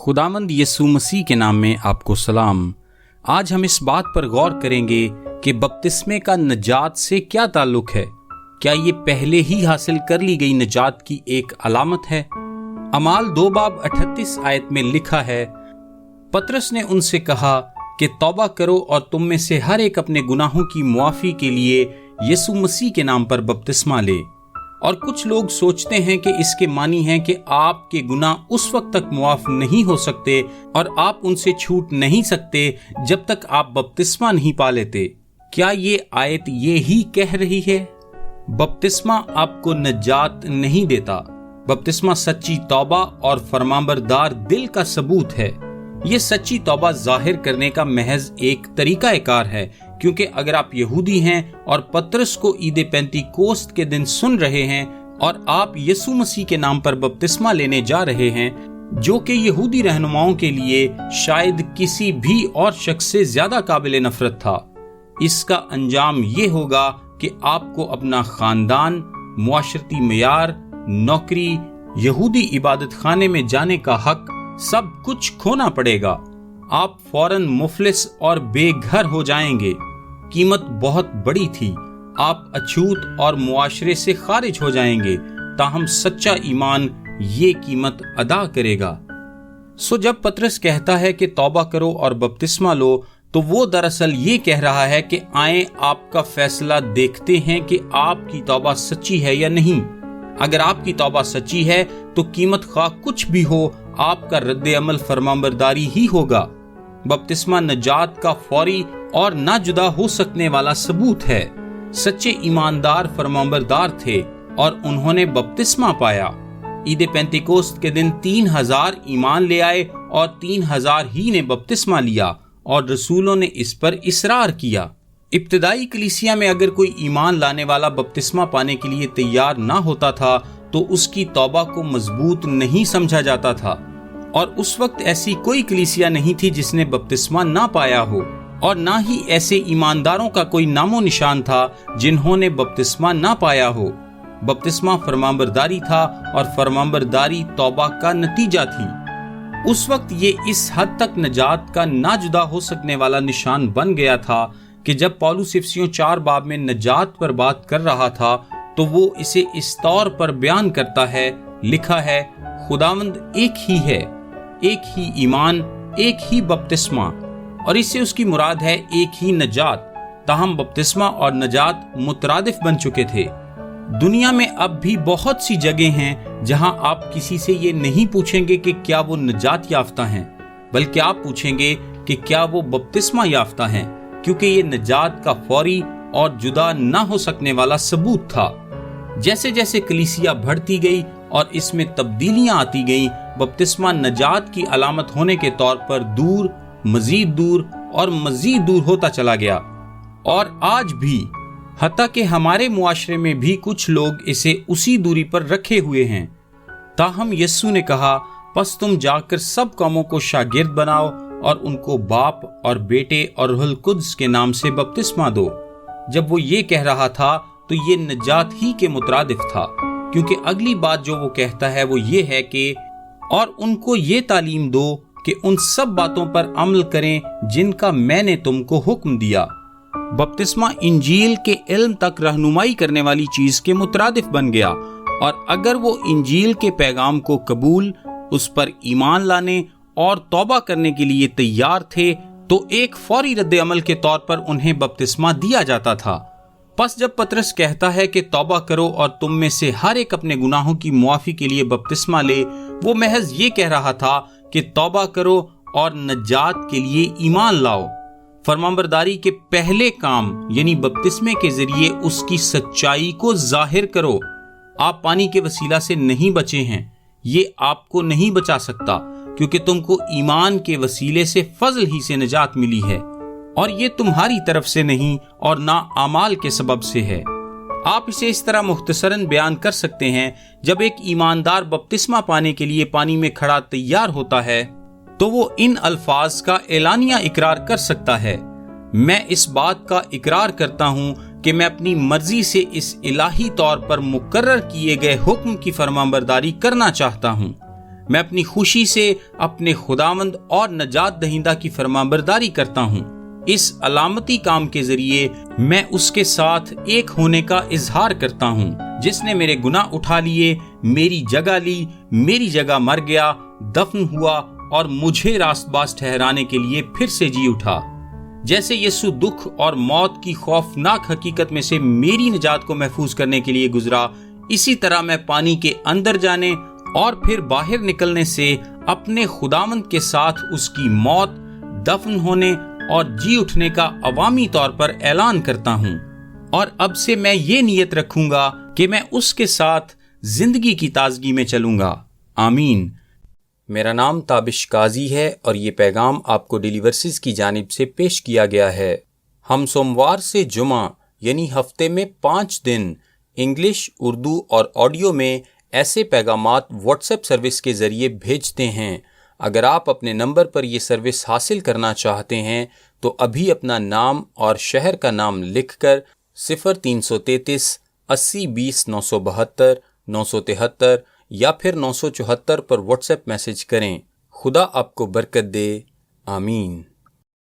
खुदावंद यीशु मसीह के नाम में आपको सलाम। आज हम इस बात पर गौर करेंगे कि बपतिस्मे का नजात से क्या ताल्लुक है। क्या ये पहले ही हासिल कर ली गई नजात की एक अलामत है? अमाल 2 बाब 38 आयत में लिखा है, पतरस ने उनसे कहा कि तौबा करो और तुम में से हर एक अपने गुनाहों की मुआफी के लिए यीशु मसीह के नाम पर बपतिस्मा ले। और कुछ लोग सोचते हैं कि इसके मानी है कि आपके गुनाह उस वक्त तक मुआफ नहीं हो सकते और आप उनसे छूट नहीं सकते जब तक आप बपतिस्मा नहीं पा लेते। क्या ये आयत ये ही कह रही है? बपतिस्मा आपको नजात नहीं देता। बपतिस्मा सच्ची तौबा और फरमाबरदार दिल का सबूत है। ये सच्ची तौबा जाहिर करने का महज एक तरीका-ए-कार है, क्योंकि अगर आप यहूदी हैं और पतरस को ईद पेंतीकोस्त के दिन सुन रहे हैं और आप यीशु मसीह के नाम पर बपतिस्मा लेने जा रहे हैं, जो कि यहूदी रहनुमाओं के लिए शायद किसी भी और शख्स से ज्यादा काबिल नफरत था, इसका अंजाम ये होगा कि आपको अपना खानदान, मुआशरती मेयार, नौकरी, यहूदी इबादत खाने में जाने का हक, सब कुछ खोना पड़ेगा। आप फौरन मुफलिस और बेघर हो जाएंगे। कीमत बहुत बड़ी थी। आप अछूत और मुआशरे से खारिज हो जाएंगे, ताहम सच्चा ईमान ये कीमत अदा करेगा। सो जब पतरस कहता है कि तौबा करो और बपतिस्मा लो, तो वो दरअसल ये कह रहा है कि आए आपका फैसला देखते हैं कि आपकी तौबा सच्ची है या नहीं। अगर आपकी तौबा सच्ची है तो कीमत खा कुछ भी हो, आपका रद्द अमल फरमाबरदारी ही होगा। बपतिस्मा नजात का फौरी और ना जुदा हो सकने वाला सबूत है। सच्चे ईमानदार फरमाबरदार थे और उन्होंने बपतिस्मा पाया। ईद पेंतीकोस्त के दिन 3000 ईमान ले आए और 3000 ही ने बपतिस्मा लिया और रसूलों ने इस पर इसरार किया। इब्तिदाई कलीसिया में अगर कोई ईमान लाने वाला बपतिस्मा पाने के लिए तैयार ना होता था तो उसकी तौबा को मजबूत नहीं समझा जाता था, और उस वक्त ऐसी कोई कलीसिया नहीं थी जिसने बपतिस्मा ना पाया हो, और ना ही ऐसे ईमानदारों का कोई नामो निशान था जिन्होंने बपतिस्मा ना पाया हो। बपतिस्मा फरमाबरदारी था और फरमाबरदारी तौबा का नतीजा थी। उस वक्त ये इस हद तक नजात का ना जुदा हो सकने वाला निशान बन गया था कि जब पौलुस इफिसियों 4 बाब में नजात पर बात कर रहा था तो वो इसे इस तौर पर बयान करता है, लिखा है, खुदावंद एक ही है, एक ही ईमान, एक ही बपतिस्मा, और इससे उसकी मुराद है एक ही नजात। ताहम बपतिस्मा और नजात मुतरादिफ बन चुके थे। दुनिया में अब भी बहुत सी जगह हैं जहां आप किसी से ये नहीं पूछेंगे कि क्या वो नजात याफ्ता हैं, बल्कि आप पूछेंगे कि क्या वो बपतिस्मा याफ्ता हैं, क्योंकि ये नजात का फौरी और जुदा ना हो सकने वाला सबूत था। जैसे जैसे कलीसिया बढ़ती गई और इसमें तब्दीलियां आती गईं, बपतिस्मा नजात की अलामत होने के तौर पर दूर, मजीद दूर और मजीद दूर होता चला गया। और आज भी हत्ता कि हमारे मुआशरे में भी कुछ लोग इसे उसी दूरी पर रखे हुए हैं। ताहम यीशु ने कहा, बस तुम जाकर सब कौमों को शागिर्द बनाओ और उनको बाप और बेटे और रूहुल कुद्स के नाम से बपतिस्मा दो। जब वो ये कह रहा था तो ये नजात ही के मुतरादिफ था, क्योंकि अगली बात जो वो कहता है वो ये है कि और उनको ये तालीम दो कि उन सब बातों पर अमल करें जिनका मैंने तुमको हुक्म दिया। बपतिस्मा इंजील के इल्म तक रहनुमाई करने वाली चीज के मुतरादिफ बन गया, और अगर वो इंजील के पैगाम को कबूल, उस पर ईमान लाने और तौबा करने के लिए तैयार थे तो एक फौरी रद्द अमल के तौर पर उन्हें बपतिस्मा दिया जाता था। बस जब पतरस कहता है कि तौबा करो और तुम में से हर एक अपने गुनाहों की मुआफी के लिए बपतिस्मा ले, वो महज ये कह रहा था कि तौबा करो और नजात के लिए ईमान लाओ। फरमाबरदारी के पहले काम यानी बपतिस्मे के जरिए उसकी सच्चाई को जाहिर करो। आप पानी के वसीला से नहीं बचे हैं, ये आपको नहीं बचा सकता, क्योंकि तुमको ईमान के वसीले से फजल ही से नजात मिली है, और ये तुम्हारी तरफ से नहीं और ना अमाल के सबब से है। आप इसे इस तरह मुख्तसरन बयान कर सकते हैं, जब एक ईमानदार बपतिस्मा पाने के लिए पानी में खड़ा तैयार होता है तो वो इन अल्फाज का एलानिया इकरार कर सकता है, मैं इस बात का इकरार करता हूँ कि मैं अपनी मर्जी से इस इलाही तौर पर मुकर्रर किए गए हुक्म की फरमाबरदारी करना चाहता हूँ। میں اپنی خوشی سے اپنے خداوند اور نجات دہندہ کی فرمانبرداری کرتا ہوں۔ اس علامتی کام کے ذریعے میں اس کے ساتھ ایک ہونے کا اظہار کرتا ہوں جس نے میرے گناہ اٹھا لیے، میری جگہ لی، میری جگہ مر گیا، دفن ہوا اور مجھے راست باز ٹھہرانے کے لیے پھر سے جی اٹھا۔ جیسے یسوع دکھ اور موت کی خوفناک حقیقت میں سے میری نجات کو محفوظ کرنے کے لیے گزرا، اسی طرح میں پانی کے اندر جانے اور پھر باہر نکلنے سے اپنے خداوند کے ساتھ اس کی موت، دفن ہونے اور جی اٹھنے کا عوامی طور پر اعلان کرتا ہوں، اور اب سے میں یہ نیت رکھوں گا کہ میں اس کے ساتھ زندگی کی تازگی میں چلوں گا۔ آمین۔ میرا نام تابش قاضی ہے اور یہ پیغام آپ کو ڈیلی ورسز کی جانب سے پیش کیا گیا ہے۔ ہم سوموار سے جمعہ یعنی ہفتے میں 5 دن انگلش، اردو اور آڈیو میں ایسے پیغامات واٹس ایپ سروس کے ذریعے بھیجتے ہیں۔ اگر آپ اپنے نمبر پر یہ سروس حاصل کرنا چاہتے ہیں تو ابھی اپنا نام اور شہر کا نام لکھ کر 0333 80 20 972 973 یا پھر 974 پر واٹس ایپ میسج کریں۔ خدا آپ کو برکت دے۔ آمین۔